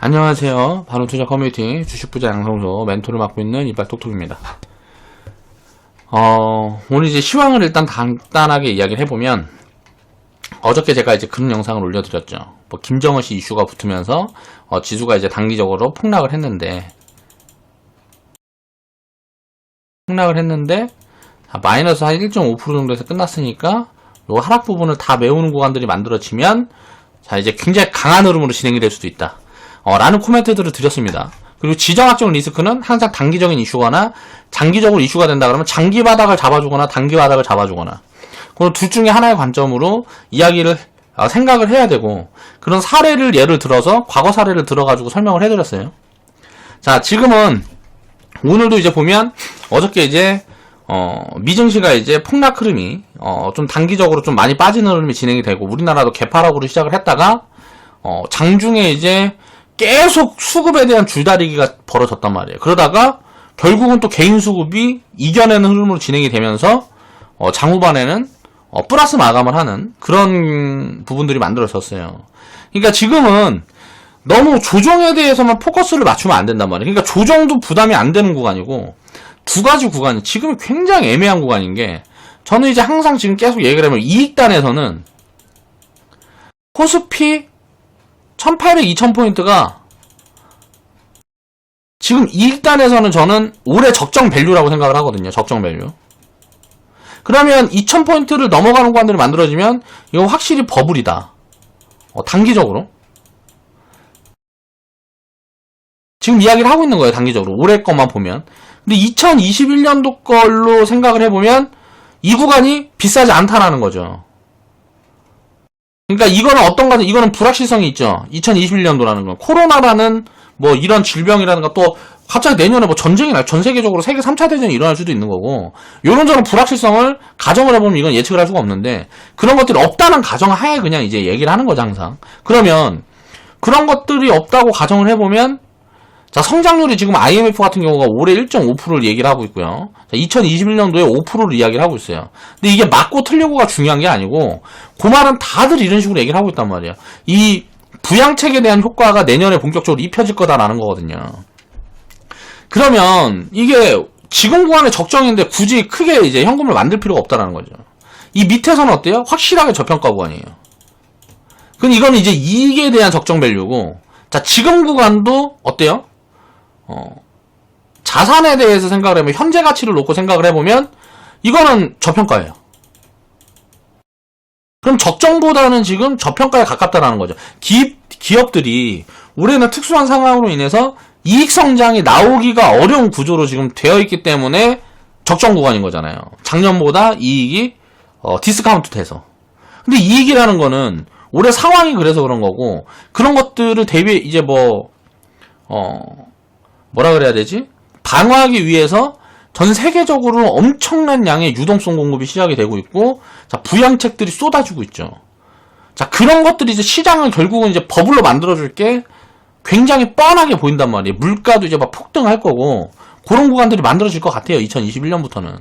안녕하세요. 바론투자 커뮤니티 주식부자 양성소 멘토를 맡고 있는 이빨톡톡입니다. 오늘 이제 시황을 일단 간단하게 이야기를 해보면, 어저께 제가 이제 그런 영상을 올려드렸죠. 뭐 김정은 씨 이슈가 붙으면서 지수가 이제 단기적으로 폭락을 했는데 마이너스 한 1.5% 정도에서 끝났으니까 요 하락 부분을 다 메우는 구간들이 만들어지면 자 이제 굉장히 강한 흐름으로 진행이 될 수도 있다. 라는 코멘트들을 드렸습니다. 그리고 지정학적 리스크는 항상 단기적인 이슈거나 장기적으로 이슈가 된다 그러면 장기 바닥을 잡아주거나 단기 바닥을 잡아주거나, 그런 둘 중에 하나의 관점으로 이야기를 생각을 해야 되고, 그런 사례를 예를 들어서 과거 사례를 들어가지고 설명을 해드렸어요. 자, 지금은 오늘도 이제 보면 어저께 이제 미증시가 이제 폭락 흐름이 좀 단기적으로 좀 많이 빠지는 흐름이 진행이 되고, 우리나라도 개파락으로 시작을 했다가 장중에 이제 계속 수급에 대한 줄다리기가 벌어졌단 말이에요. 그러다가 결국은 또 개인 수급이 이겨내는 흐름으로 진행이 되면서 장후반에는 플러스 마감을 하는 그런 부분들이 만들어졌어요. 그러니까 지금은 너무 조정에 대해서만 포커스를 맞추면 안 된단 말이에요. 그러니까 조정도 부담이 안 되는 구간이고, 두 가지 구간이 지금 굉장히 애매한 구간인 게, 저는 이제 항상 지금 계속 얘기를 하면 이익단에서는 코스피 1800, 2000포인트가 지금 이익단에서는 저는 올해 적정 밸류라고 생각을 하거든요. 적정 밸류. 그러면 2000포인트를 넘어가는 구간들이 만들어지면 이거 확실히 버블이다. 단기적으로. 지금 이야기를 하고 있는 거예요. 단기적으로. 올해 것만 보면. 근데 2021년도 걸로 생각을 해보면 이 구간이 비싸지 않다라는 거죠. 그러니까 이거는 어떤 거는, 이거는 불확실성이 있죠. 2021년도라는 건 코로나라는 뭐 이런 질병이라든가, 또 갑자기 내년에 뭐 전쟁이 날, 전 세계적으로 세계 3차 대전이 일어날 수도 있는 거고, 요런저런 불확실성을 가정을 해보면 이건 예측을 할 수가 없는데, 그런 것들이 없다는 가정하에 그냥 이제 얘기를 하는 거죠, 항상. 그러면 그런 것들이 없다고 가정을 해보면, 자, 성장률이 지금 IMF 같은 경우가 올해 1.5%를 얘기를 하고 있고요. 자, 2021년도에 5%를 이야기를 하고 있어요. 근데 이게 맞고 틀리고가 중요한 게 아니고, 그 말은 다들 이런 식으로 얘기를 하고 있단 말이에요. 이 부양책에 대한 효과가 내년에 본격적으로 입혀질 거다라는 거거든요. 그러면 이게 지금 구간의 적정인데 굳이 크게 이제 현금을 만들 필요가 없다라는 거죠. 이 밑에서는 어때요? 확실하게 저평가 구간이에요. 그럼 이거는 이제 이익에 대한 적정 밸류고, 자, 지금 구간도 어때요? 자산에 대해서 생각을 해보면, 현재 가치를 놓고 생각을 해보면 이거는 저평가예요. 그럼 적정보다는 지금 저평가에 가깝다라는 거죠. 기업들이 올해는 특수한 상황으로 인해서 이익 성장이 나오기가 어려운 구조로 지금 되어 있기 때문에 적정 구간인 거잖아요. 작년보다 이익이 디스카운트 돼서. 근데 이익이라는 거는 올해 상황이 그래서 그런 거고, 그런 것들을 대비 이제 뭐라 그래야 되지? 방어하기 위해서 전 세계적으로 엄청난 양의 유동성 공급이 시작이 되고 있고, 자, 부양책들이 쏟아지고 있죠. 자, 그런 것들이 이제 시장을 결국은 이제 버블로 만들어줄 게 굉장히 뻔하게 보인단 말이에요. 물가도 이제 막 폭등할 거고, 그런 구간들이 만들어질 것 같아요. 2021년부터는.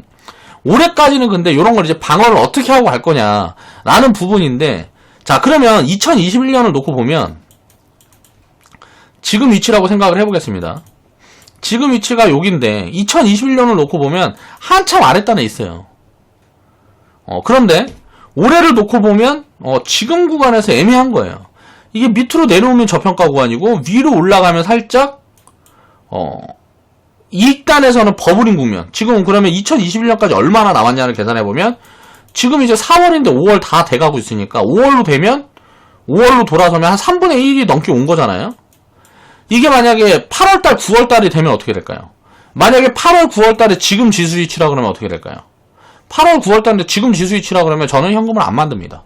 올해까지는 근데 이런 걸 이제 방어를 어떻게 하고 갈 거냐라는 부분인데, 자, 그러면 2021년을 놓고 보면, 지금 위치라고 생각을 해보겠습니다. 지금 위치가 여긴데 2021년을 놓고 보면 한참 아랫단에 있어요. 그런데 올해를 놓고 보면 지금 구간에서 애매한 거예요. 이게 밑으로 내려오면 저평가 구간이고, 위로 올라가면 살짝 이익단에서는 버블인 국면. 지금 그러면 2021년까지 얼마나 남았냐를 계산해보면, 지금 이제 4월인데 5월 다 돼가고 있으니까 5월로 되면, 5월로 돌아서면 한 3분의 1이 넘게 온 거잖아요. 이게 만약에 8월달, 9월달이 되면 어떻게 될까요? 만약에 8월, 9월달에 지금 지수 위치라 그러면 어떻게 될까요? 8월, 9월달인데 지금 지수 위치라 그러면 저는 현금을 안 만듭니다.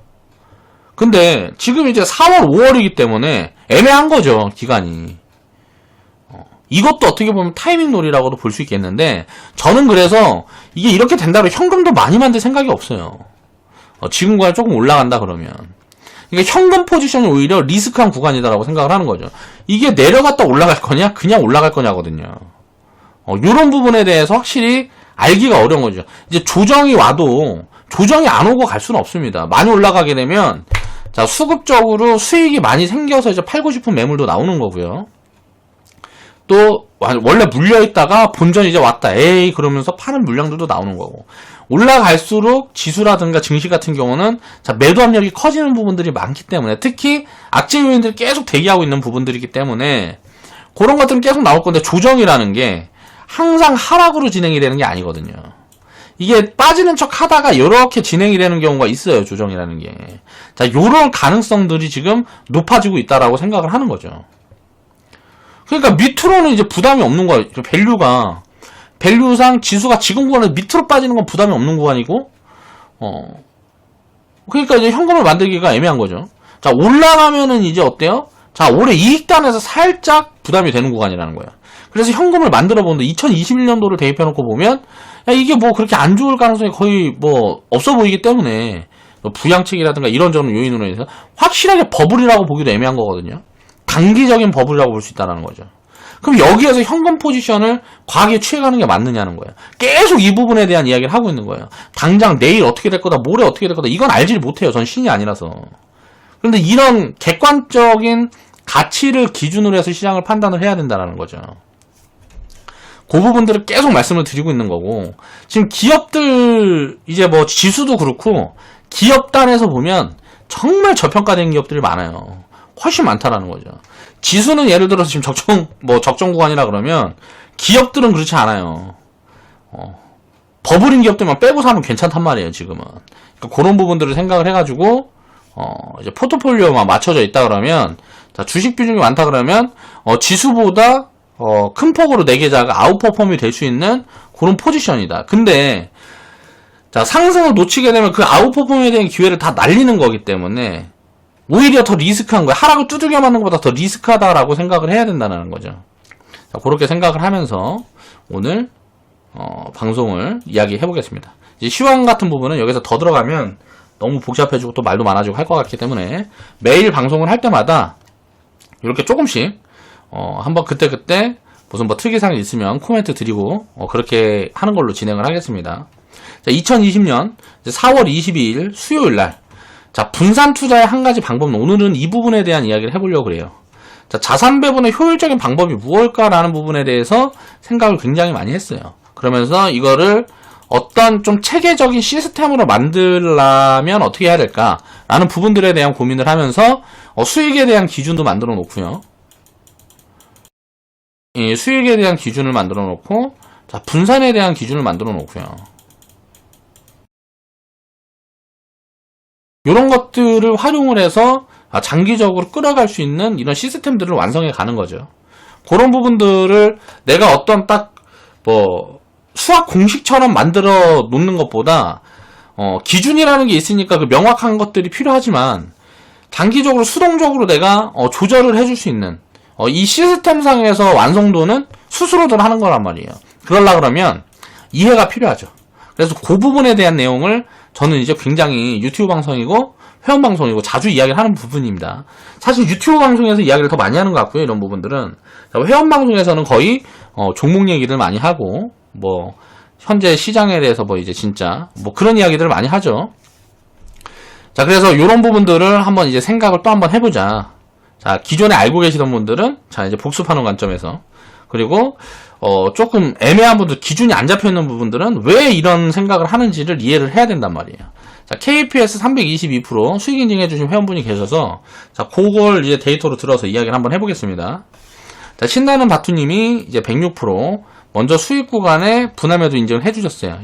근데 지금 이제 4월, 5월이기 때문에 애매한 거죠, 기간이. 이것도 어떻게 보면 타이밍 놀이라고도 볼 수 있겠는데, 저는 그래서 이게 이렇게 된다고 현금도 많이 만들 생각이 없어요. 지금 구간이 조금 올라간다 그러면. 그러니까 현금 포지션이 오히려 리스크한 구간이다라고 생각을 하는 거죠. 이게 내려갔다 올라갈 거냐, 그냥 올라갈 거냐거든요. 요런 부분에 대해서 확실히 알기가 어려운 거죠. 이제 조정이 와도 조정이 안 오고 갈 수는 없습니다. 많이 올라가게 되면, 자, 수급적으로 수익이 많이 생겨서 이제 팔고 싶은 매물도 나오는 거고요. 또 원래 물려있다가 본전 이제 왔다 에이 그러면서 파는 물량들도 나오는 거고, 올라갈수록 지수라든가 증시 같은 경우는 자 매도 압력이 커지는 부분들이 많기 때문에, 특히 악재 요인들이 계속 대기하고 있는 부분들이기 때문에 그런 것들은 계속 나올 건데, 조정이라는 게 항상 하락으로 진행이 되는 게 아니거든요. 이게 빠지는 척 하다가 이렇게 진행이 되는 경우가 있어요, 조정이라는 게. 자, 요런 가능성들이 지금 높아지고 있다라고 생각을 하는 거죠. 그러니까 밑으로는 이제 부담이 없는 거예요. 밸류상 지수가 지금 구간에 밑으로 빠지는 건 부담이 없는 구간이고, 그러니까 이제 현금을 만들기가 애매한 거죠. 자, 올라가면은 이제 어때요? 자, 올해 이익단에서 살짝 부담이 되는 구간이라는 거예요. 그래서 현금을 만들어 보는데 2021년도를 대입해놓고 보면, 야, 이게 뭐 그렇게 안 좋을 가능성이 거의 뭐 없어 보이기 때문에, 부양책이라든가 이런저런 요인으로 해서 확실하게 버블이라고 보기도 애매한 거거든요. 단기적인 버블이라고 볼 수 있다는 거죠. 그럼 여기에서 현금 포지션을 과하게 취해가는 게 맞느냐는 거예요. 계속 이 부분에 대한 이야기를 하고 있는 거예요. 당장 내일 어떻게 될 거다, 모레 어떻게 될 거다, 이건 알지 못해요. 전 신이 아니라서. 그런데 이런 객관적인 가치를 기준으로 해서 시장을 판단을 해야 된다는 거죠. 그 부분들을 계속 말씀을 드리고 있는 거고, 지금 기업들 이제 뭐 지수도 그렇고 기업단에서 보면 정말 저평가된 기업들이 많아요. 훨씬 많다라는 거죠. 지수는 예를 들어서 지금 적정 구간이라 그러면, 기업들은 그렇지 않아요. 버블인 기업들만 빼고 사면 괜찮단 말이에요, 지금은. 그러니까 그런 부분들을 생각을 해가지고, 이제 포트폴리오만 맞춰져 있다 그러면, 자, 주식 비중이 많다 그러면, 지수보다, 큰 폭으로 내 계좌가 아웃퍼폼이 될 수 있는 그런 포지션이다. 근데, 자, 상승을 놓치게 되면 그 아웃퍼폼에 대한 기회를 다 날리는 거기 때문에, 오히려 더 리스크한 거야. 하락을 두들겨 맞는 것보다 더 리스크하다라고 생각을 해야 된다는 거죠. 자, 그렇게 생각을 하면서 오늘 방송을 이야기해 보겠습니다. 이제 시황 같은 부분은 여기서 더 들어가면 너무 복잡해지고 또 말도 많아지고 할 것 같기 때문에, 매일 방송을 할 때마다 이렇게 조금씩 한번 그때그때 무슨 뭐 특이사항이 있으면 코멘트 드리고 그렇게 하는 걸로 진행을 하겠습니다. 자, 2020년 4월 22일 수요일 날, 자, 분산 투자의 한 가지 방법은, 오늘은 이 부분에 대한 이야기를 해보려고 그래요. 자, 자산 배분의 효율적인 방법이 무엇일까라는 부분에 대해서 생각을 굉장히 많이 했어요. 그러면서 이거를 어떤 좀 체계적인 시스템으로 만들려면 어떻게 해야 될까라는 부분들에 대한 고민을 하면서 수익에 대한 기준도 만들어 놓고요. 수익에 대한 기준을 만들어 놓고, 자, 분산에 대한 기준을 만들어 놓고요. 이런 것들을 활용을 해서 장기적으로 끌어갈 수 있는 이런 시스템들을 완성해 가는 거죠. 그런 부분들을 내가 어떤 딱 뭐 수학 공식처럼 만들어 놓는 것보다 기준이라는 게 있으니까 그 명확한 것들이 필요하지만, 장기적으로 수동적으로 내가 조절을 해줄 수 있는 이 시스템상에서 완성도는 스스로들 하는 거란 말이에요. 그러려고 그러면 이해가 필요하죠. 그래서 그 부분에 대한 내용을 저는 이제 굉장히 유튜브 방송이고 회원 방송이고 자주 이야기를 하는 부분입니다. 사실 유튜브 방송에서 이야기를 더 많이 하는 것 같고요, 이런 부분들은. 회원 방송에서는 거의 종목 얘기를 많이 하고, 뭐 현재 시장에 대해서 뭐 이제 진짜 뭐 그런 이야기들을 많이 하죠. 자, 그래서 이런 부분들을 한번 이제 생각을 또 한번 해보자. 자, 기존에 알고 계시던 분들은 자, 이제 복습하는 관점에서, 그리고 조금 애매한 분들, 기준이 안 잡혀있는 부분들은 왜 이런 생각을 하는지를 이해를 해야 된단 말이에요. 자, KPS 322% 수익 인증해주신 회원분이 계셔서, 자, 그걸 이제 데이터로 들어서 이야기를 한번 해보겠습니다. 자, 신나는 바투님이 이제 106% 먼저 수익 구간에 분할매도 인증을 해주셨어요.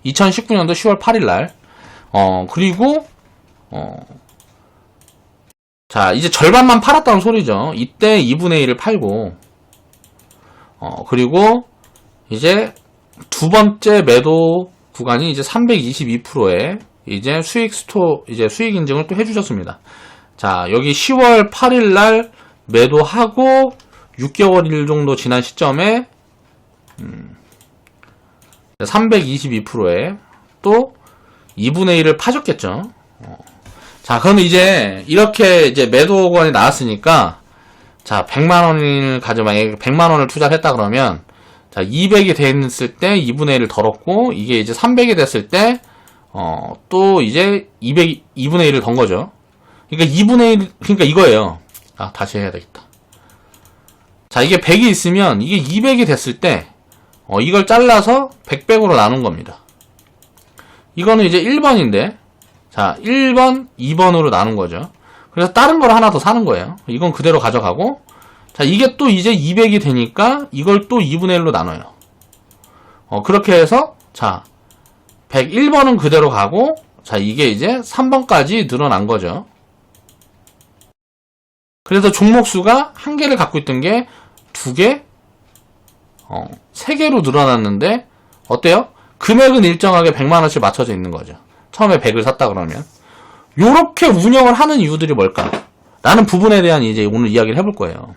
2019년도 10월 8일날. 그리고, 자, 이제 절반만 팔았다는 소리죠. 이때 2분의 1을 팔고, 그리고 이제 두 번째 매도 구간이 이제 322%에 이제 이제 수익 인증을 또 해주셨습니다. 자, 여기 10월 8일 날 매도하고 6개월일 정도 지난 시점에 322%에 또 2분의 1을 파셨겠죠. 자, 그러면 이제 이렇게 이제 매도 구간이 나왔으니까, 자, 100만원을 만약에 100만원을 투자를 했다 그러면, 자, 200이 됐을 때 2분의 1을 덜었고, 이게 이제 300이 됐을 때, 또 이제 2분의 1을 던 거죠. 그러니까 2분의 1, 그러니까 이거예요. 아, 다시 해야 되겠다. 자, 이게 100이 있으면 이게 200이 됐을 때 이걸 잘라서 100으로 나눈 겁니다. 이거는 이제 1번인데 자, 1번, 2번으로 나눈 거죠. 그래서 다른 걸 하나 더 사는 거예요. 이건 그대로 가져가고 자, 이게 또 이제 200이 되니까 이걸 또 2분의 1로 나눠요. 그렇게 해서 자, 101번은 그대로 가고 자, 이게 이제 3번까지 늘어난 거죠. 그래서 종목수가 한 개를 갖고 있던 게 2개, 3개로 늘어났는데 어때요? 금액은 일정하게 100만원씩 맞춰져 있는 거죠. 처음에 100을 샀다 그러면. 요렇게 운영을 하는 이유들이 뭘까? 라는 부분에 대한 이제 오늘 이야기를 해볼 거예요.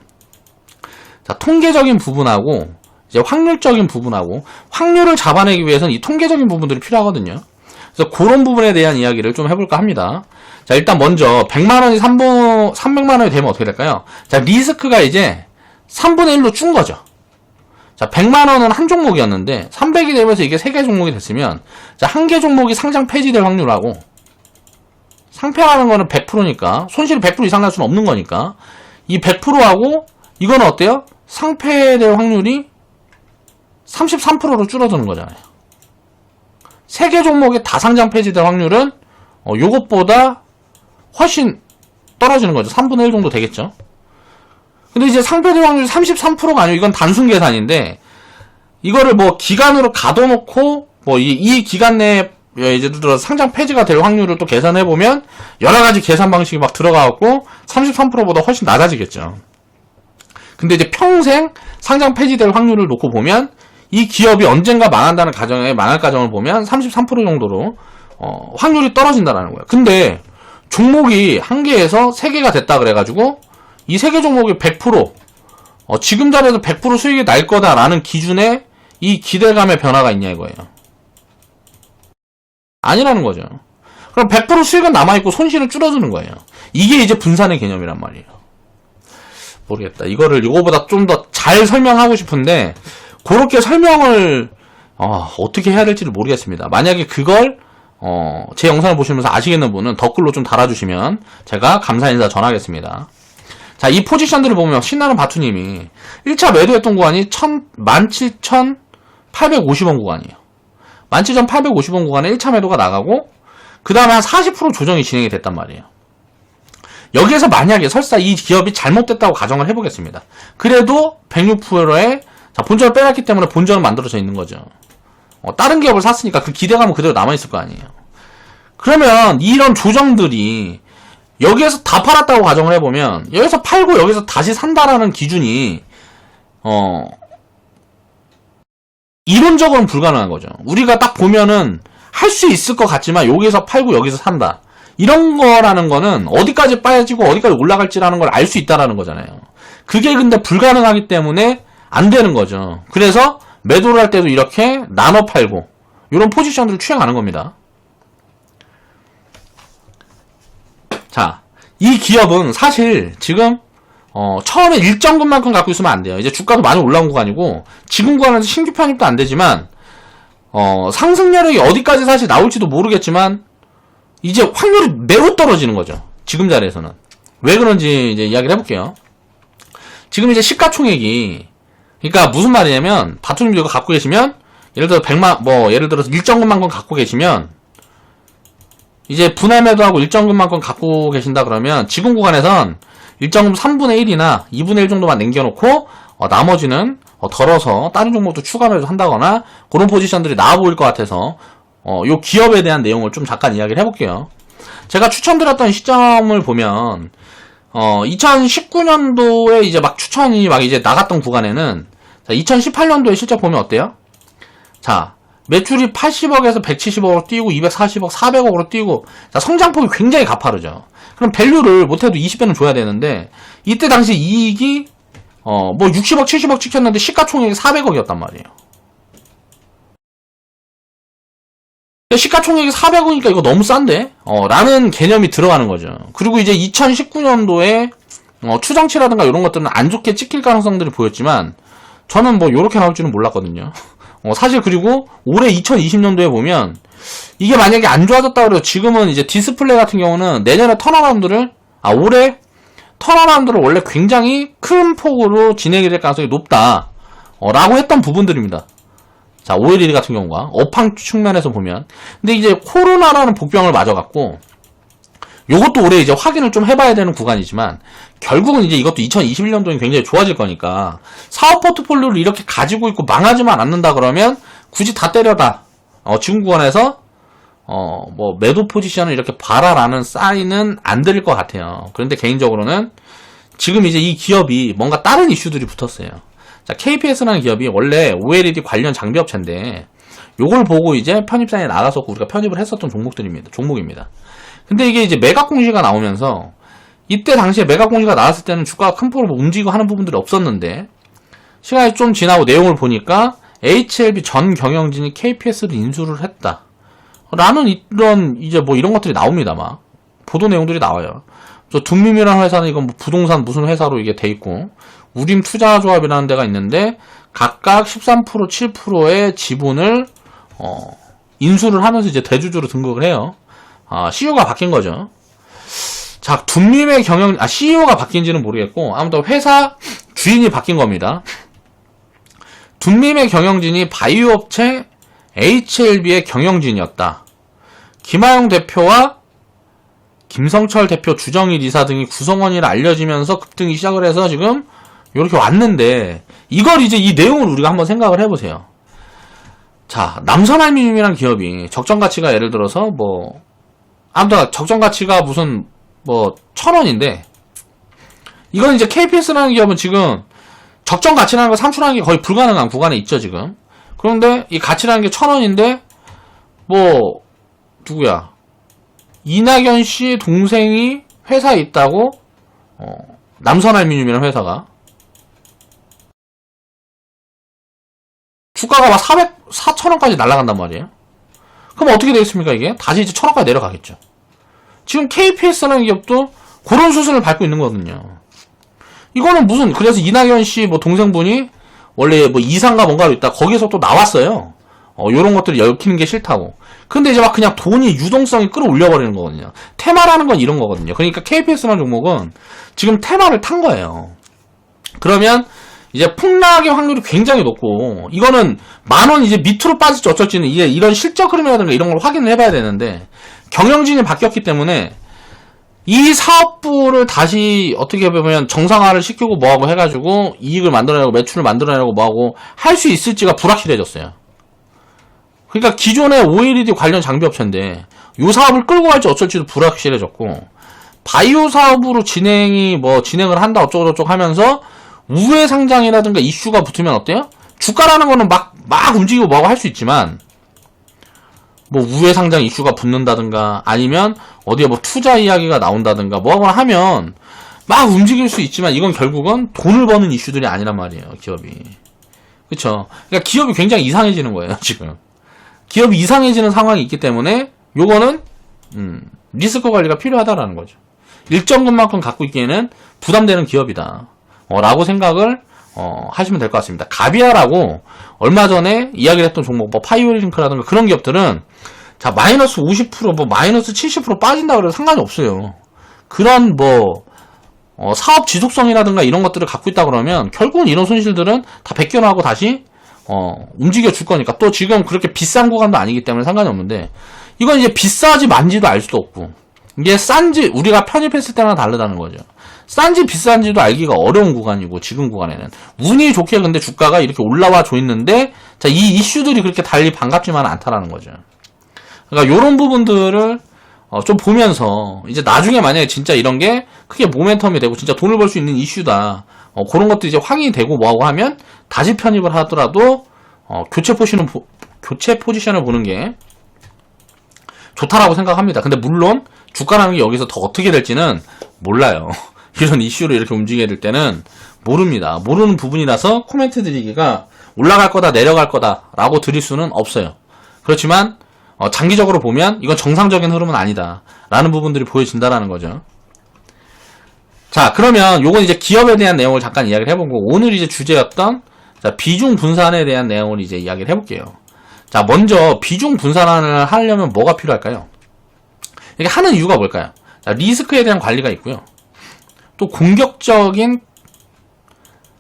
자, 통계적인 부분하고 이제 확률적인 부분하고 확률을 잡아내기 위해서는 이 통계적인 부분들이 필요하거든요. 그래서 그런 부분에 대한 이야기를 좀 해볼까 합니다. 자, 일단 먼저 100만원이 300만원이 되면 어떻게 될까요? 자, 리스크가 이제 3분의 1로 준 거죠. 자, 100만원은 한 종목이었는데 300이 되면서 이게 3개 종목이 됐으면 자, 한 개 종목이 상장 폐지될 확률하고 상폐라는 거는 100%니까 손실이 100% 이상 날 수는 없는 거니까 이 100%하고 이거는 어때요? 상폐될 확률이 33%로 줄어드는 거잖아요. 3개 종목이 다 상장 폐지될 확률은 요것보다 훨씬 떨어지는 거죠. 3분의 1 정도 되겠죠. 근데 이제 상폐될 확률이 33%가 아니고 이건 단순 계산인데 이거를 뭐 기간으로 가둬놓고 뭐 이 기간 내에 예를 들어 상장 폐지가 될 확률을 또 계산해보면 여러가지 계산 방식이 막 들어가갖고 33%보다 훨씬 낮아지겠죠. 근데 이제 평생 상장 폐지될 확률을 놓고 보면 이 기업이 언젠가 망한다는 가정에 망할 가정을 보면 33% 정도로 확률이 떨어진다는 거예요. 근데 종목이 한 개에서 3개가 됐다 그래가지고 이 3개 종목이 100% 지금 자리에서 100% 수익이 날 거다라는 기준에 이 기대감의 변화가 있냐 이거예요. 아니라는 거죠. 그럼 100% 수익은 남아있고 손실은 줄어드는 거예요. 이게 이제 분산의 개념이란 말이에요. 모르겠다. 이거보다 좀 더 잘 설명하고 싶은데 그렇게 설명을 어떻게 해야 될지를 모르겠습니다. 만약에 그걸 제 영상을 보시면서 아시겠는 분은 댓글로 좀 달아주시면 제가 감사 인사 전하겠습니다. 자, 이 포지션들을 보면 신나는 바투님이 1차 매도했던 구간이 17,850원 구간이에요. 17,850원 구간에 1차 매도가 나가고 그 다음에 한 40% 조정이 진행이 됐단 말이에요. 여기에서 만약에 설사 이 기업이 잘못됐다고 가정을 해보겠습니다. 그래도 106%의 본전을 빼놨기 때문에 본전은 만들어져 있는 거죠. 다른 기업을 샀으니까 그 기대감은 그대로 남아있을 거 아니에요. 그러면 이런 조정들이 여기에서 다 팔았다고 가정을 해보면 여기서 팔고 여기서 다시 산다라는 기준이 이론적으로는 불가능한 거죠. 우리가 딱 보면은 할 수 있을 것 같지만 여기서 팔고 여기서 산다. 이런 거라는 거는 어디까지 빠지고 어디까지 올라갈지라는 걸 알 수 있다라는 거잖아요. 그게 근데 불가능하기 때문에 안 되는 거죠. 그래서 매도를 할 때도 이렇게 나눠 팔고 이런 포지션들을 취해가는 겁니다. 자, 이 기업은 사실 지금 처음에 일정금만큼 갖고 있으면 안 돼요. 이제 주가도 많이 올라온 구간이고 지금 구간에서 신규 편입도 안 되지만 상승 여력이 어디까지 사실 나올지도 모르겠지만 이제 확률이 매우 떨어지는 거죠. 지금 자리에서는. 왜 그런지 이제 이야기를 해볼게요. 지금 이제 시가총액이 그러니까 무슨 말이냐면 바투님도 이거 갖고 계시면 예를 들어 100만 예를 들어서 일정금만큼 갖고 계시면 이제 분할 매도하고 일정금만큼 갖고 계신다 그러면 지금 구간에선 일정금 3분의 1이나 2분의 1 정도만 남겨놓고 나머지는 덜어서 다른 종목도 추가 매도 한다거나 그런 포지션들이 나와 보일 것 같아서 요 기업에 대한 내용을 좀 잠깐 이야기를 해볼게요. 제가 추천드렸던 시점을 보면 2019년도에 이제 막 추천이 막 이제 나갔던 구간에는 자, 2018년도에 실적 보면 어때요? 자, 매출이 80억에서 170억으로 뛰고 240억, 400억으로 뛰고 자, 성장폭이 굉장히 가파르죠. 그럼 밸류를 못해도 20배는 줘야 되는데 이때 당시 이익이 60억, 70억 찍혔는데 시가총액이 400억이었단 말이에요. 시가총액이 400억이니까 이거 너무 싼데? 라는 개념이 들어가는 거죠. 그리고 이제 2019년도에 추정치라든가 이런 것들은 안 좋게 찍힐 가능성들이 보였지만 저는 요렇게 나올 줄은 몰랐거든요. 사실 그리고 올해 2020년도에 보면 이게 만약에 안 좋아졌다 그래도 지금은 이제 디스플레이 같은 경우는 내년에 턴어라운드를 올해 턴어라운드를 원래 굉장히 큰 폭으로 진행이 될 가능성이 높다. 라고 했던 부분들입니다. 자, OLED 같은 경우가 업황 측면에서 보면. 근데 이제 코로나라는 복병을 맞아갖고 요것도 올해 이제 확인을 좀 해봐야 되는 구간이지만 결국은 이제 이것도 2021년도엔 굉장히 좋아질 거니까 사업 포트폴리오를 이렇게 가지고 있고 망하지만 않는다 그러면 굳이 다 때려다. 지금 구간에서 뭐 매도 포지션을 이렇게 봐라라는 사인은 안 드릴 것 같아요. 그런데 개인적으로는 지금 이제 이 기업이 뭔가 다른 이슈들이 붙었어요. 자, KPS라는 기업이 원래 OLED 관련 장비 업체인데 요걸 보고 이제 편입상에 나갔었고 우리가 편입을 했었던 종목입니다. 근데 이게 이제 매각 공시가 나오면서 이때 당시에 매각 공시가 나왔을 때는 주가가 큰 폭으로 움직이고 하는 부분들이 없었는데 시간이 좀 지나고 내용을 보니까 HLB 전 경영진이 KPS를 인수를 했다. 라는 이런 이제 뭐 이런 것들이 나옵니다. 막 보도 내용들이 나와요. 둠밈이라는 회사는 이건 뭐 부동산 무슨 회사로 이게 돼 있고 우림 투자조합이라는 데가 있는데 각각 13% 7%의 지분을 인수를 하면서 이제 대주주로 등극을 해요. CEO가 바뀐 거죠. 자, 둠밈의 CEO가 바뀐지는 모르겠고 아무튼 회사 주인이 바뀐 겁니다. 둠밈의 경영진이 바이오 업체 HLB의 경영진이었다. 김하영 대표와 김성철 대표, 주정일 이사 등이 구성원이라 알려지면서 급등이 시작을 해서 지금 이렇게 왔는데 이걸 이제 이 내용을 우리가 한번 생각을 해보세요. 자, 남선알미늄이라는 기업이 적정 가치가 예를 들어서 뭐 아무튼 적정 가치가 무슨 뭐 1,000원인데 이건 이제 KPS라는 기업은 지금 적정 가치라는 걸 산출하는 게 거의 불가능한 구간에 있죠 지금. 그런데 이 가치라는 게 1,000원인데 뭐 누구야? 이낙연 씨 동생이 회사에 있다고 남선알미늄이라는 회사가 주가가 막 4,000원까지 날아간단 말이에요. 그럼 어떻게 되겠습니까 이게? 다시 이제 1,000원까지 내려가겠죠. 지금 KPS라는 기업도 그런 수순을 밟고 있는 거거든요. 이거는 무슨 그래서 이낙연 씨 뭐 동생분이 원래 뭐 이상가 뭔가로 있다 거기서 또 나왔어요. 요런 것들을 얽히는 게 싫다고. 근데 이제 막 그냥 돈이 유동성이 끌어올려 버리는 거거든요. 테마라는 건 이런 거거든요. 그러니까 KPS라는 종목은 지금 테마를 탄 거예요. 그러면 이제 폭락의 확률이 굉장히 높고 이거는 10,000원 이제 밑으로 빠질지 어쩔지는 이게 이런 실적 흐름이라든가 이런 걸 확인을 해봐야 되는데 경영진이 바뀌었기 때문에 이 사업부를 다시 어떻게 보면 정상화를 시키고 뭐하고 해가지고 이익을 만들어내고 매출을 만들어내고 뭐하고 할 수 있을지가 불확실해졌어요. 그러니까 기존의 OLED 관련 장비 업체인데 이 사업을 끌고 갈지 어쩔지도 불확실해졌고 바이오 사업으로 진행을 한다 어쩌고저쩌고 하면서 우회 상장이라든가 이슈가 붙으면 어때요? 주가라는 거는 막 움직이고 뭐하고 할 수 있지만 뭐 우회 상장 이슈가 붙는다든가 아니면 어디에 뭐 투자 이야기가 나온다든가 뭐하거나 하면 막 움직일 수 있지만 이건 결국은 돈을 버는 이슈들이 아니란 말이에요 기업이. 그쵸? 그러니까 기업이 굉장히 이상해지는 거예요 지금. 기업이 이상해지는 상황이 있기 때문에 요거는 리스크 관리가 필요하다라는 거죠. 일정 금만큼 갖고 있기에는 부담되는 기업이다 라고 생각을 하시면 될 것 같습니다. 가비아라고 얼마 전에 이야기를 했던 종목 뭐 파이오링크라든가 그런 기업들은 자 마이너스 50% 뭐 마이너스 70% 빠진다 그래도 상관이 없어요. 그런 뭐 사업 지속성이라든가 이런 것들을 갖고 있다 그러면 결국은 이런 손실들은 다 벗겨나고 다시 움직여 줄 거니까. 또 지금 그렇게 비싼 구간도 아니기 때문에 상관이 없는데 이건 이제 비싸지 만지도 알 수도 없고 이게 싼지 우리가 편입했을 때랑 다르다는 거죠. 싼지 비싼지도 알기가 어려운 구간이고 지금 구간에는 운이 좋게 근데 주가가 이렇게 올라와 줘 있는데 자, 이 이슈들이 그렇게 달리 반갑지만은 않다라는 거죠. 그러니까 요런 부분들을 좀 보면서 이제 나중에 만약에 진짜 이런 게 크게 모멘텀이 되고 진짜 돈을 벌 수 있는 이슈다. 그런 것도 이제 확인이 되고 뭐하고 하면 다시 편입을 하더라도 교체 포지션을 보는 게 좋다라고 생각합니다. 근데 물론 주가라는 게 여기서 더 어떻게 될지는 몰라요. 이런 이슈로 이렇게 움직여야 될 때는 모릅니다. 모르는 부분이라서 코멘트 드리기가 올라갈 거다 내려갈 거다 라고 드릴 수는 없어요. 그렇지만 장기적으로 보면 이건 정상적인 흐름은 아니다 라는 부분들이 보여진다라는 거죠. 자, 그러면 요건 이제 기업에 대한 내용을 잠깐 이야기를 해보고 오늘 이제 주제였던 자, 비중 분산에 대한 내용을 이제 이야기를 해볼게요. 자, 먼저 비중 분산을 하려면 뭐가 필요할까요? 이게 하는 이유가 뭘까요? 자, 리스크에 대한 관리가 있고요. 또 공격적인,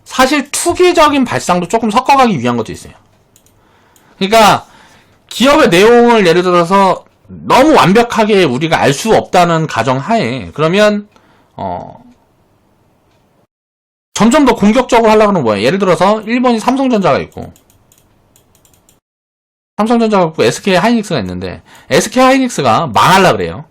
사실 투기적인 발상도 조금 섞어가기 위한 것도 있어요. 그러니까 기업의 내용을 예를 들어서 너무 완벽하게 우리가 알 수 없다는 가정하에, 그러면 점점 더 공격적으로 하려고 하는 뭐야? 예를 들어서 1번이 삼성전자가 있고 SK 하이닉스가 있는데, SK 하이닉스가 망하려고 그래요.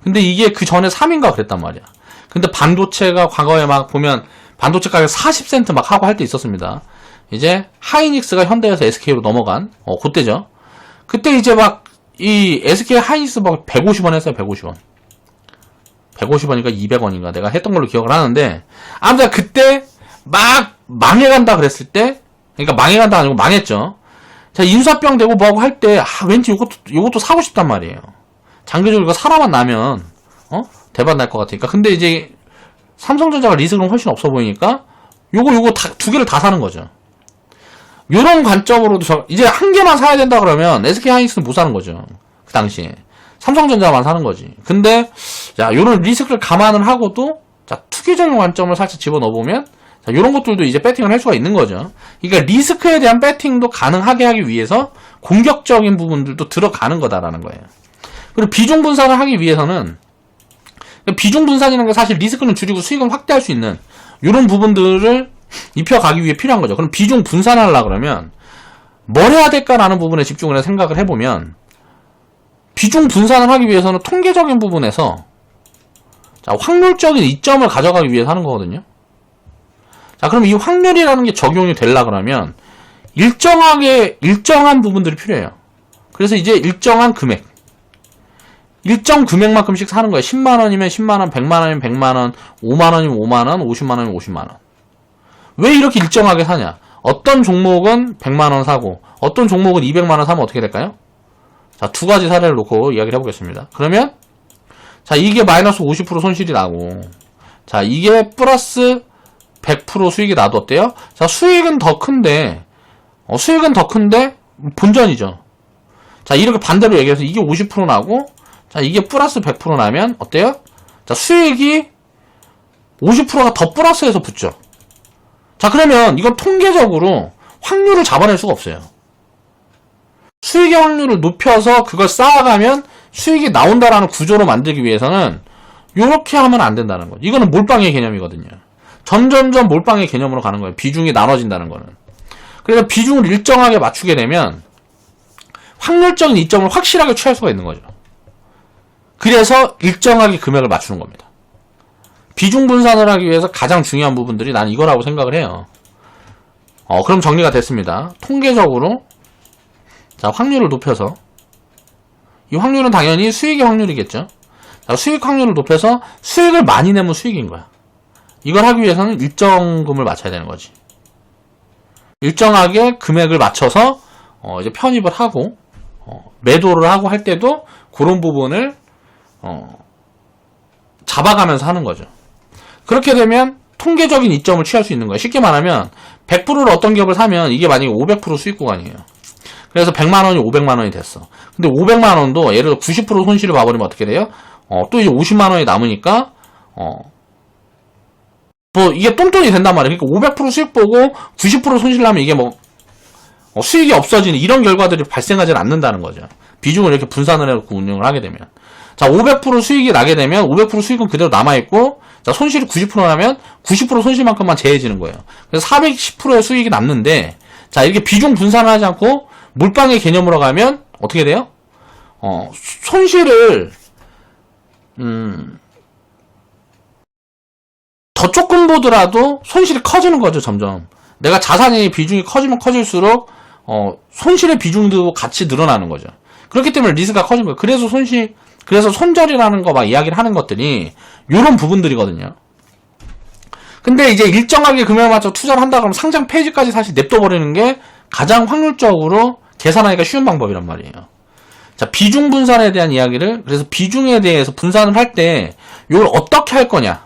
근데 이게 그 전에 3인가 그랬단 말이야. 근데 반도체가 과거에 막 보면 반도체 가격 40센트 막 하고 할 때 있었습니다. 이제 하이닉스가 현대에서 SK로 넘어간 그때죠. 그때 이제 막 이 SK 하이닉스 막 150원 했어요. 150원. 150원인가 200원인가 내가 했던 걸로 기억을 하는데, 아무튼 그때 막 망해간다 그랬을 때, 그러니까 망해간다 아니고 망했죠. 자, 인수합병 되고 뭐하고 할 때, 왠지 요것도 사고 싶단 말이에요. 장기적으로 이거 사라만 나면 대박 날 것 같으니까. 근데 이제 삼성전자가 리스크는 훨씬 없어 보이니까 요거 두 개를 다 사는 거죠. 요런 관점으로도 이제 한 개만 사야 된다 그러면 SK 하이닉스는 못 사는 거죠. 그 당시에 삼성전자만 사는 거지. 근데 자, 요런 리스크를 감안을 하고도, 자, 투기적인 관점을 살짝 집어넣어 보면, 자, 요런 것들도 이제 배팅을 할 수가 있는 거죠. 그러니까 리스크에 대한 배팅도 가능하게 하기 위해서 공격적인 부분들도 들어가는 거다라는 거예요. 그리고 비중 분산을 하기 위해서는, 비중 분산이라는 게 사실 리스크는 줄이고 수익은 확대할 수 있는 요런 부분들을 입혀가기 위해 필요한 거죠. 그럼 비중 분산하려고 그러면 뭘 해야 될까라는 부분에 집중을 해서 생각을 해보면, 비중 분산을 하기 위해서는 통계적인 부분에서, 자, 확률적인 이점을 가져가기 위해서 하는 거거든요. 자, 그럼 이 확률이라는 게 적용이 되려고 그러면 일정한 부분들이 필요해요. 그래서 이제 일정한 금액, 일정 금액만큼씩 사는 거예요. 10만원이면 10만원, 100만원이면 100만원, 5만원이면 5만원, 50만원이면 50만원. 왜 이렇게 일정하게 사냐? 어떤 종목은 100만원 사고 어떤 종목은 200만원 사면 어떻게 될까요? 자, 두 가지 사례를 놓고 이야기를 해보겠습니다. 그러면 자, 이게 마이너스 50% 손실이 나고, 자, 이게 플러스 100% 수익이 나도 어때요? 자, 수익은 더 큰데 본전이죠. 자, 이렇게 반대로 얘기해서 이게 50% 나고, 자, 이게 플러스 100% 나면 어때요? 자, 수익이 50%가 더 플러스해서 붙죠. 자, 그러면 이건 통계적으로 확률을 잡아낼 수가 없어요. 수익의 확률을 높여서 그걸 쌓아가면 수익이 나온다라는 구조로 만들기 위해서는 이렇게 하면 안 된다는 거죠. 이거는 몰빵의 개념이거든요. 점점점 몰빵의 개념으로 가는 거예요. 비중이 나눠진다는 거는. 그래서 비중을 일정하게 맞추게 되면 확률적인 이점을 확실하게 취할 수가 있는 거죠. 그래서 일정하게 금액을 맞추는 겁니다. 비중 분산을 하기 위해서 가장 중요한 부분들이 난 이거라고 생각을 해요. 그럼 정리가 됐습니다. 통계적으로, 자, 확률을 높여서, 이 확률은 당연히 수익의 확률이겠죠. 자, 수익 확률을 높여서 수익을 많이 내면 수익인 거야. 이걸 하기 위해서는 일정금을 맞춰야 되는 거지. 일정하게 금액을 맞춰서 이제 편입을 하고 매도를 하고 할 때도 그런 부분을 잡아가면서 하는 거죠. 그렇게 되면 통계적인 이점을 취할 수 있는 거예요. 쉽게 말하면 100%를 어떤 기업을 사면 이게 만약에 500% 수익 구간이에요. 그래서 100만원이 500만원이 됐어. 근데 500만원도 예를 들어 90% 손실을 봐버리면 어떻게 돼요? 또 이제 50만원이 남으니까 뭐 이게 똔똔이 된단 말이에요. 그러니까 500% 수익 보고 90% 손실 나면 이게 뭐 수익이 없어지는 이런 결과들이 발생하지 않는다는 거죠. 비중을 이렇게 분산을 해놓고 운영을 하게 되면. 자, 500% 수익이 나게 되면 500% 수익은 그대로 남아있고, 자, 손실이 90% 나면 90% 손실만큼만 제해지는 거예요. 그래서 410%의 수익이 남는데, 자, 이렇게 비중 분산을 하지 않고 몰빵의 개념으로 가면 어떻게 돼요? 손실을 더 조금 보더라도 손실이 커지는 거죠. 점점 내가 자산의 비중이 커지면 커질수록 손실의 비중도 같이 늘어나는 거죠. 그렇기 때문에 리스크가 커진 거예요. 그래서 손절이라는 거 막 이야기를 하는 것들이 요런 부분들이거든요. 근데 이제 일정하게 금액을 맞춰 투자를 한다 그러면 상장 폐지까지 사실 냅둬버리는 게 가장 확률적으로 계산하기가 쉬운 방법이란 말이에요. 자, 비중 분산에 대한 이야기를, 그래서 비중에 대해서 분산을 할 때 이걸 어떻게 할 거냐,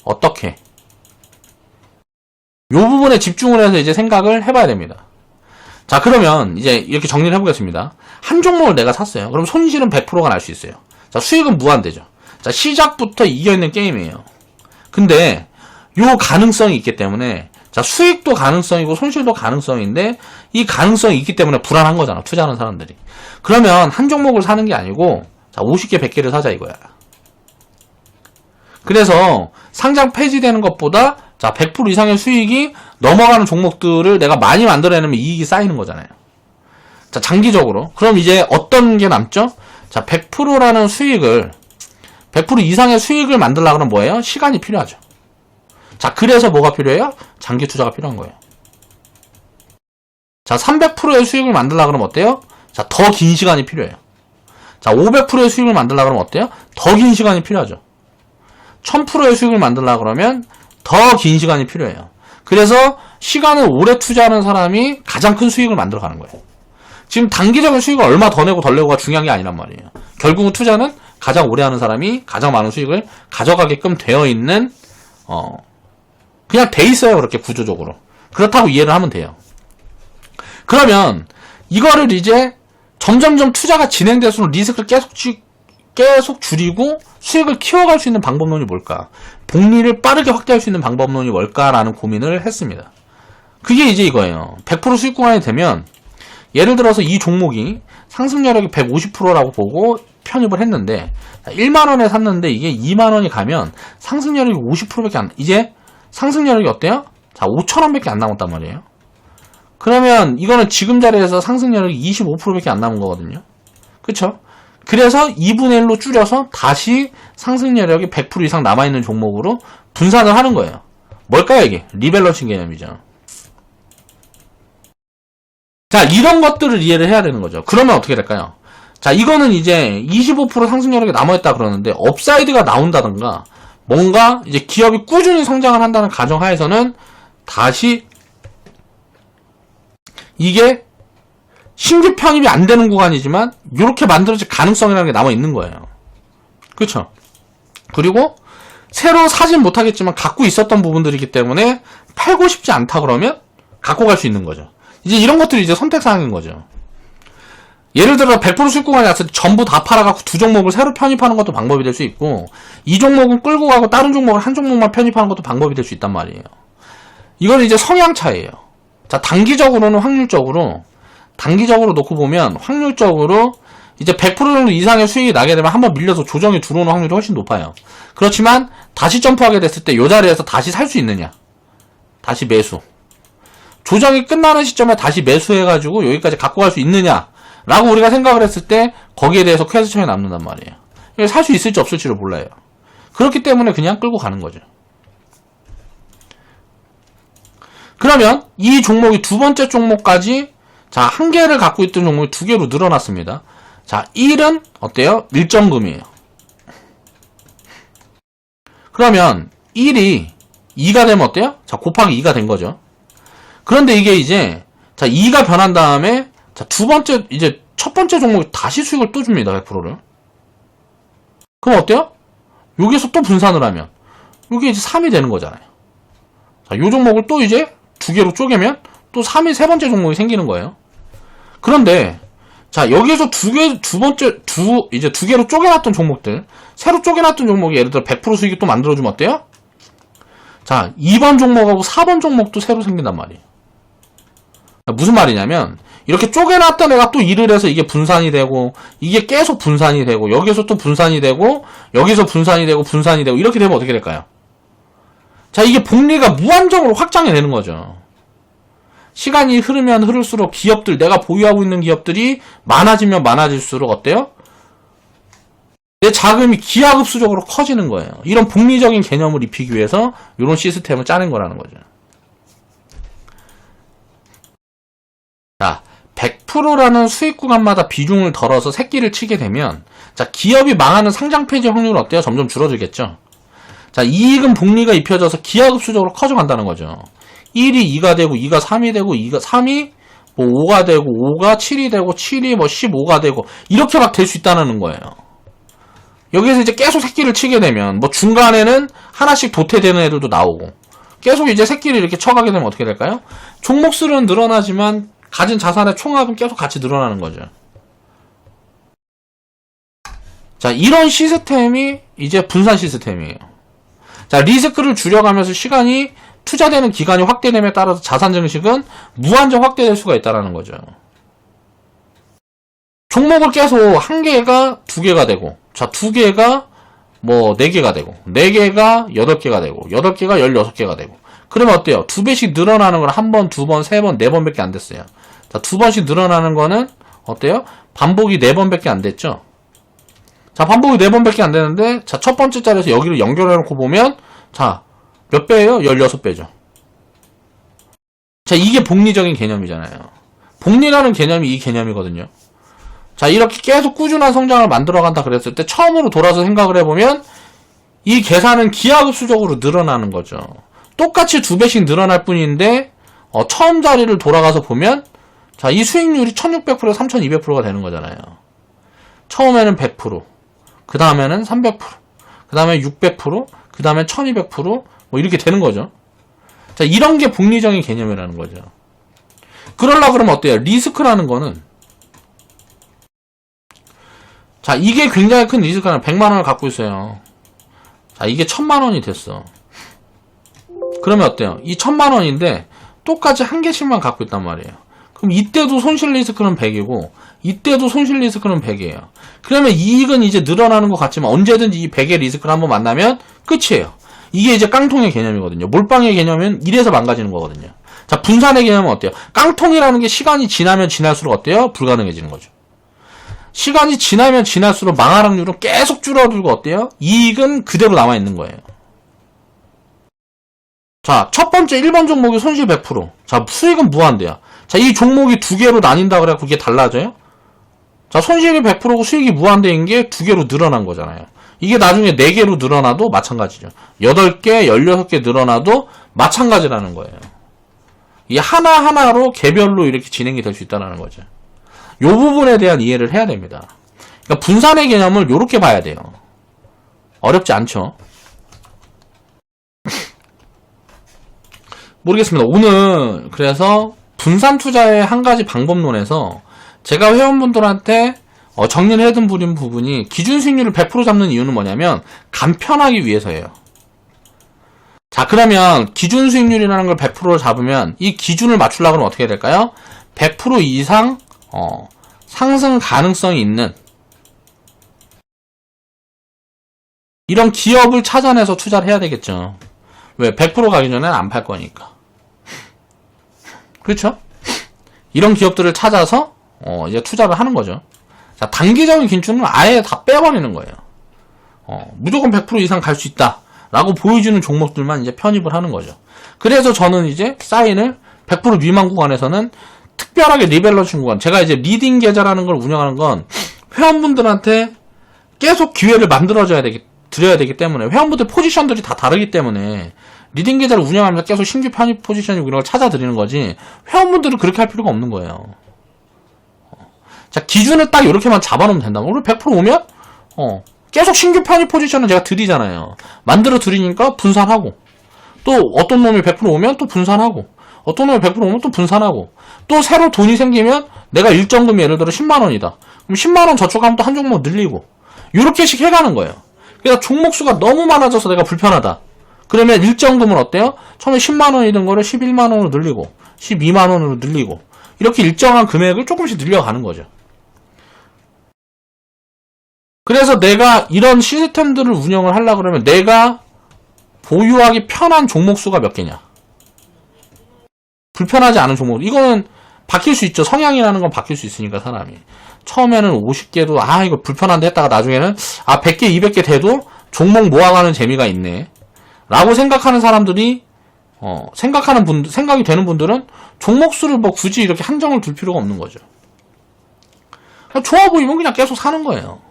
어떻게, 요 부분에 집중을 해서 이제 생각을 해봐야 됩니다. 자, 그러면 이제 이렇게 정리를 해보겠습니다. 한 종목을 내가 샀어요. 그럼 손실은 100%가 날 수 있어요. 자, 수익은 무한대죠. 자, 시작부터 이겨있는 게임이에요. 근데 요 가능성이 있기 때문에 자, 수익도 가능성이고 손실도 가능성인데 이 가능성이 있기 때문에 불안한 거잖아, 투자하는 사람들이. 그러면 한 종목을 사는 게 아니고 자, 50개, 100개를 사자 이거야. 그래서 상장 폐지되는 것보다 자, 100% 이상의 수익이 넘어가는 종목들을 내가 많이 만들어내면 이익이 쌓이는 거잖아요. 자, 장기적으로. 그럼 이제 어떤 게 남죠? 자, 100%라는 수익을 100% 이상의 수익을 만들려면 뭐예요? 시간이 필요하죠. 자, 그래서 뭐가 필요해요? 장기 투자가 필요한 거예요. 자, 300%의 수익을 만들려면 그러면 어때요? 자, 더 긴 시간이 필요해요. 자, 500%의 수익을 만들려면 그러면 어때요? 더 긴 시간이 필요하죠. 1000%의 수익을 만들려면 그러면 더 긴 시간이 필요해요. 그래서 시간을 오래 투자하는 사람이 가장 큰 수익을 만들어 가는 거예요. 지금 단기적인 수익을 얼마 더 내고 덜 내고가 중요한 게 아니란 말이에요. 결국은 투자는 가장 오래 하는 사람이 가장 많은 수익을 가져가게끔 되어 있는 그냥 돼 있어요. 그렇게 구조적으로. 그렇다고 이해를 하면 돼요. 그러면 이거를 이제 점점점 투자가 진행될수록 리스크를 계속 줄이고 수익을 키워갈 수 있는 방법론이 뭘까? 복리를 빠르게 확대할 수 있는 방법론이 뭘까라는 고민을 했습니다. 그게 이제 이거예요. 100% 수익 구간이 되면 예를 들어서 이 종목이 상승여력이 150%라고 보고 편입을 했는데 1만원에 샀는데 이게 2만원이 가면 상승여력이 50%밖에 안, 이제 상승여력이 어때요? 자, 5천원밖에 안 남았단 말이에요. 그러면 이거는 지금 자리에서 상승여력이 25%밖에 안 남은 거거든요. 그쵸? 그래서 2분의 1로 줄여서 다시 상승여력이 100% 이상 남아있는 종목으로 분산을 하는 거예요. 뭘까요, 이게? 리밸런싱 개념이죠. 자, 이런 것들을 이해를 해야 되는 거죠. 그러면 어떻게 될까요? 자, 이거는 이제 25% 상승여력이 남아있다 그러는데 업사이드가 나온다던가 뭔가 이제 기업이 꾸준히 성장을 한다는 가정하에서는 다시 이게 신규 편입이 안 되는 구간이지만 이렇게 만들어질 가능성이라는 게 남아 있는 거예요. 그렇죠? 그리고 새로 사진 못하겠지만 갖고 있었던 부분들이기 때문에 팔고 싶지 않다 그러면 갖고 갈 수 있는 거죠. 이제 이런 것들이 이제 선택사항인 거죠. 예를 들어 100% 수익 구간이 왔을 때 전부 다 팔아갖고 두 종목을 새로 편입하는 것도 방법이 될 수 있고 이 종목은 끌고 가고 다른 종목을 한 종목만 편입하는 것도 방법이 될 수 있단 말이에요. 이건 이제 성향 차이예요. 자, 단기적으로는 단기적으로 놓고 보면 확률적으로 이제 100% 정도 이상의 수익이 나게 되면 한번 밀려서 조정이 들어오는 확률이 훨씬 높아요. 그렇지만 다시 점프하게 됐을 때 이 자리에서 다시 살 수 있느냐? 다시 매수. 조정이 끝나는 시점에 다시 매수해가지고 여기까지 갖고 갈 수 있느냐? 라고 우리가 생각을 했을 때 거기에 대해서 퀘스천이 남는단 말이에요. 살 수 있을지 없을지를 몰라요. 그렇기 때문에 그냥 끌고 가는 거죠. 그러면 이 종목이 두 번째 종목까지 자, 한 개를 갖고 있던 종목이 두 개로 늘어났습니다. 자, 1은 어때요? 일정금이에요. 그러면 1이 2가 되면 어때요? 자, 곱하기 2가 된 거죠. 그런데 이게 이제 자, 2가 변한 다음에 자, 이제 첫 번째 종목이 다시 수익을 또 줍니다. 100%를. 그럼 어때요? 여기서 또 분산을 하면 이게 이제 3이 되는 거잖아요. 자, 요 종목을 또 이제 두 개로 쪼개면 또 3이 세 번째 종목이 생기는 거예요. 그런데 자, 여기에서 이제 두 개로 쪼개놨던 종목들, 새로 쪼개놨던 종목이 예를 들어 100% 수익이 또 만들어주면 어때요? 자, 2번 종목하고 4번 종목도 새로 생긴단 말이에요. 무슨 말이냐면 이렇게 쪼개놨던 애가 또 일을 해서 이게 분산이 되고 이게 계속 분산이 되고 여기서 또 분산이 되고 여기서 분산이 되고 이렇게 되면 어떻게 될까요? 자, 이게 복리가 무한정으로 확장이 되는 거죠. 시간이 흐르면 흐를수록 기업들, 내가 보유하고 있는 기업들이 많아지면 많아질수록 어때요? 내 자금이 기하급수적으로 커지는 거예요. 이런 복리적인 개념을 입히기 위해서 이런 시스템을 짜낸 거라는 거죠. 자, 100%라는 수익 구간마다 비중을 덜어서 새끼를 치게 되면 자, 기업이 망하는 상장 폐지 확률은 어때요? 점점 줄어들겠죠. 자, 이익은 복리가 입혀져서 기하급수적으로 커져간다는 거죠. 1이 2가 되고 2가 3이 되고 2가 3이 뭐 5가 되고 5가 7이 되고 7이 뭐 15가 되고 이렇게 막 될 수 있다는 거예요. 여기에서 이제 계속 새끼를 치게 되면 뭐 중간에는 하나씩 도태되는 애들도 나오고 계속 이제 새끼를 이렇게 쳐가게 되면 어떻게 될까요? 종목 수는 늘어나지만 가진 자산의 총합은 계속 같이 늘어나는 거죠. 자, 이런 시스템이 이제 분산 시스템이에요. 자, 리스크를 줄여가면서 시간이 투자되는 기간이 확대됨에 따라서 자산 증식은 무한정 확대될 수가 있다는 거죠. 종목을 계속 한 개가 두 개가 되고, 자, 두 개가 뭐 4개가 되고, 4개가 8개가 되고, 8개가 16개가 되고. 그러면 어때요? 2배씩 늘어나는 건 한 번, 두 번, 세 번, 네 번밖에 안 됐어요. 자, 2번씩 늘어나는 거는 어때요? 반복이 4번밖에 안 됐죠? 자, 반복이 4번밖에 안 되는데, 자, 첫 번째 자리에서 여기를 연결해놓고 보면, 자, 몇 배예요? 16배죠. 자, 이게 복리적인 개념이잖아요. 복리라는 개념이 이 개념이거든요. 자, 이렇게 계속 꾸준한 성장을 만들어간다 그랬을 때 처음으로 돌아서 생각을 해보면 이 계산은 기하급수적으로 늘어나는 거죠. 똑같이 2배씩 늘어날 뿐인데 처음 자리를 돌아가서 보면 자, 이 수익률이 1600%, 3200%가 되는 거잖아요. 처음에는 100%, 그 다음에는 300%, 그 다음에 600%, 그 다음에 1200%, 뭐 이렇게 되는 거죠. 자, 이런 게 복리적인 개념이라는 거죠. 그러려고 그러면 어때요? 리스크라는 거는 자, 이게 굉장히 큰 리스크는 100만원을 갖고 있어요. 자, 이게 1000만원이 됐어. 그러면 어때요? 이 1000만원인데 똑같이 한 개씩만 갖고 있단 말이에요. 그럼 이때도 손실 리스크는 100이고 이때도 손실 리스크는 100이에요. 그러면 이익은 이제 늘어나는 것 같지만 언제든지 이 100의 리스크를 한번 만나면 끝이에요. 이게 이제 깡통의 개념이거든요. 몰빵의 개념은 이래서 망가지는 거거든요. 자, 분산의 개념은 어때요? 깡통이라는 게 시간이 지나면 지날수록 어때요? 불가능해지는 거죠. 시간이 지나면 지날수록 망할 확률은 계속 줄어들고 어때요? 이익은 그대로 남아있는 거예요. 자, 첫 번째 1번 종목이 손실 100%. 자, 수익은 무한대야. 자, 이 종목이 두 개로 나뉜다 그래갖고 이게 달라져요? 자, 손실이 100%고 수익이 무한대인 게 두 개로 늘어난 거잖아요. 이게 나중에 4개로 늘어나도 마찬가지죠. 8개, 16개 늘어나도 마찬가지라는 거예요. 이 하나하나로 개별로 이렇게 진행이 될 수 있다는 거죠. 요 부분에 대한 이해를 해야 됩니다. 그러니까 분산의 개념을 요렇게 봐야 돼요. 어렵지 않죠? 모르겠습니다. 오늘 그래서 분산 투자의 한 가지 방법론에서 제가 회원분들한테 정리를 해둔 부분이 기준 수익률을 100% 잡는 이유는 뭐냐면 간편하기 위해서예요. 자, 그러면 기준 수익률이라는 걸 100%를 잡으면 이 기준을 맞추려고 하면 어떻게 해야 될까요? 100% 이상 상승 가능성이 있는 이런 기업을 찾아내서 투자를 해야 되겠죠. 왜? 100% 가기 전에는 안 팔 거니까. 그렇죠? 이런 기업들을 찾아서 이제 투자를 하는 거죠. 자, 단기적인 긴축은 아예 다 빼버리는 거예요. 무조건 100% 이상 갈 수 있다 라고 보여주는 종목들만 이제 편입을 하는 거죠. 그래서 저는 이제 사인을 100% 미만 구간에서는 특별하게 리밸런싱 구간, 제가 이제 리딩 계좌라는 걸 운영하는 건 회원분들한테 계속 기회를 드려야 되기 때문에 회원분들 포지션들이 다 다르기 때문에 리딩 계좌를 운영하면서 계속 신규 편입 포지션이고 이런 걸 찾아드리는 거지 회원분들은 그렇게 할 필요가 없는 거예요. 자, 기준을 딱 이렇게만 잡아놓으면 된다면 오늘 100% 오면 계속 신규 편입 포지션은 제가 드리잖아요. 만들어 드리니까 분산하고 또 어떤 놈이 100% 오면 또 분산하고 어떤 놈이 100% 오면 또 분산하고 또 새로 돈이 생기면 내가 일정금이 예를 들어 10만원이다. 그럼 10만원 저축하면 또 한 종목 늘리고 요렇게씩 해가는 거예요. 그러니까 종목 수가 너무 많아져서 내가 불편하다. 그러면 일정금은 어때요? 처음에 10만원이던 거를 11만원으로 늘리고 12만원으로 늘리고 이렇게 일정한 금액을 조금씩 늘려가는 거죠. 그래서 내가 이런 시스템들을 운영을 하려고 그러면 내가 보유하기 편한 종목 수가 몇 개냐? 불편하지 않은 종목. 이거는 바뀔 수 있죠. 성향이라는 건 바뀔 수 있으니까 사람이. 처음에는 50개도 이거 불편한데 했다가 나중에는 100개, 200개 돼도 종목 모아가는 재미가 있네. 라고 생각하는 사람들이 생각이 되는 분들은 종목 수를 뭐 굳이 이렇게 한정을 둘 필요가 없는 거죠. 좋아 보이면 그냥 계속 사는 거예요.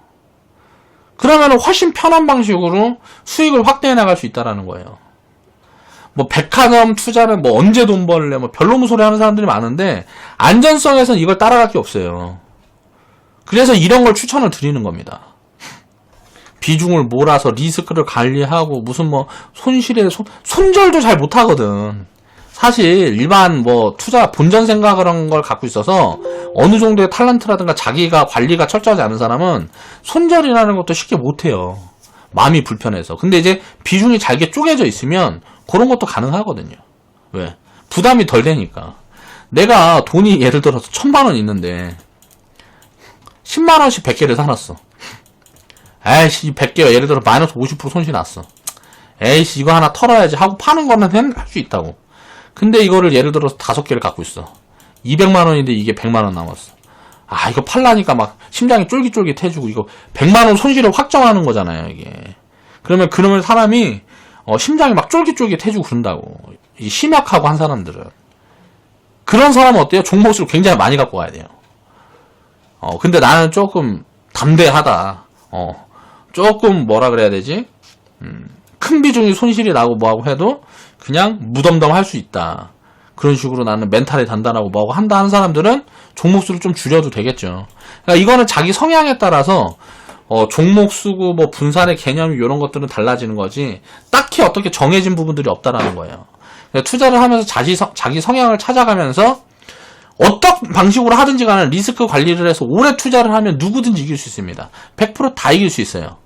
그러면 훨씬 편한 방식으로 수익을 확대해 나갈 수 있다라는 거예요. 뭐 백화점 투자는 뭐 언제 돈 벌래 뭐 별로무 소리 하는 사람들이 많은데 안전성에서는 이걸 따라갈 게 없어요. 그래서 이런 걸 추천을 드리는 겁니다. 비중을 몰아서 리스크를 관리하고 무슨 뭐 손실에 손절도 잘 못하거든. 사실 일반 뭐 투자 본전 생각을 한 걸 갖고 있어서 어느 정도의 탤런트라든가 자기가 관리가 철저하지 않은 사람은 손절이라는 것도 쉽게 못해요. 마음이 불편해서. 근데 이제 비중이 잘게 쪼개져 있으면 그런 것도 가능하거든요. 왜? 부담이 덜 되니까. 내가 돈이 예를 들어서 1000만 원 있는데 10만 원씩 100개를 사놨어. 에이씨, 100개가 예를 들어 마이너스 50% 손실 났어. 에이씨, 이거 하나 털어야지 하고 파는 거는 할 수 있다고. 근데 이거를 예를 들어서 5개를 갖고 있어. 200만 원인데 이게 100만 원 남았어. 아, 이거 팔라니까 막 심장이 쫄깃쫄깃해지고 이거 100만 원 손실을 확정하는 거잖아요, 이게. 그러면 사람이 심장이 막 쫄깃쫄깃해지고 그런다고. 이 심약하고 한 사람들은. 그런 사람은 어때요? 종목수를 굉장히 많이 갖고 가야 돼요. 근데 나는 조금 담대하다. 조금 뭐라 그래야 되지? 큰 비중이 손실이 나고 뭐하고 해도 그냥 무덤덤 할 수 있다. 그런 식으로 나는 멘탈이 단단하고 뭐하고 한다 하는 사람들은 종목수를 좀 줄여도 되겠죠. 그러니까 이거는 자기 성향에 따라서 종목수고 뭐 분산의 개념 이런 것들은 달라지는 거지 딱히 어떻게 정해진 부분들이 없다라는 거예요. 그러니까 투자를 하면서 자기 성향을 찾아가면서 어떤 방식으로 하든지 간에 리스크 관리를 해서 오래 투자를 하면 누구든지 이길 수 있습니다. 100% 다 이길 수 있어요.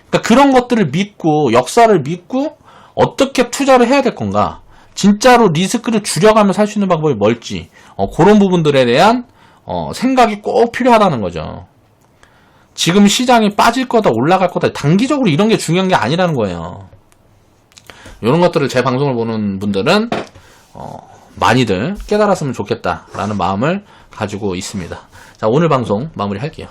그러니까 그런 것들을 믿고 역사를 믿고 어떻게 투자를 해야 될 건가, 진짜로 리스크를 줄여가면서 할 수 있는 방법이 뭘지 그런 부분들에 대한 생각이 꼭 필요하다는 거죠. 지금 시장이 빠질 거다 올라갈 거다 단기적으로 이런 게 중요한 게 아니라는 거예요. 이런 것들을 제 방송을 보는 분들은 많이들 깨달았으면 좋겠다라는 마음을 가지고 있습니다. 자, 오늘 방송 마무리할게요.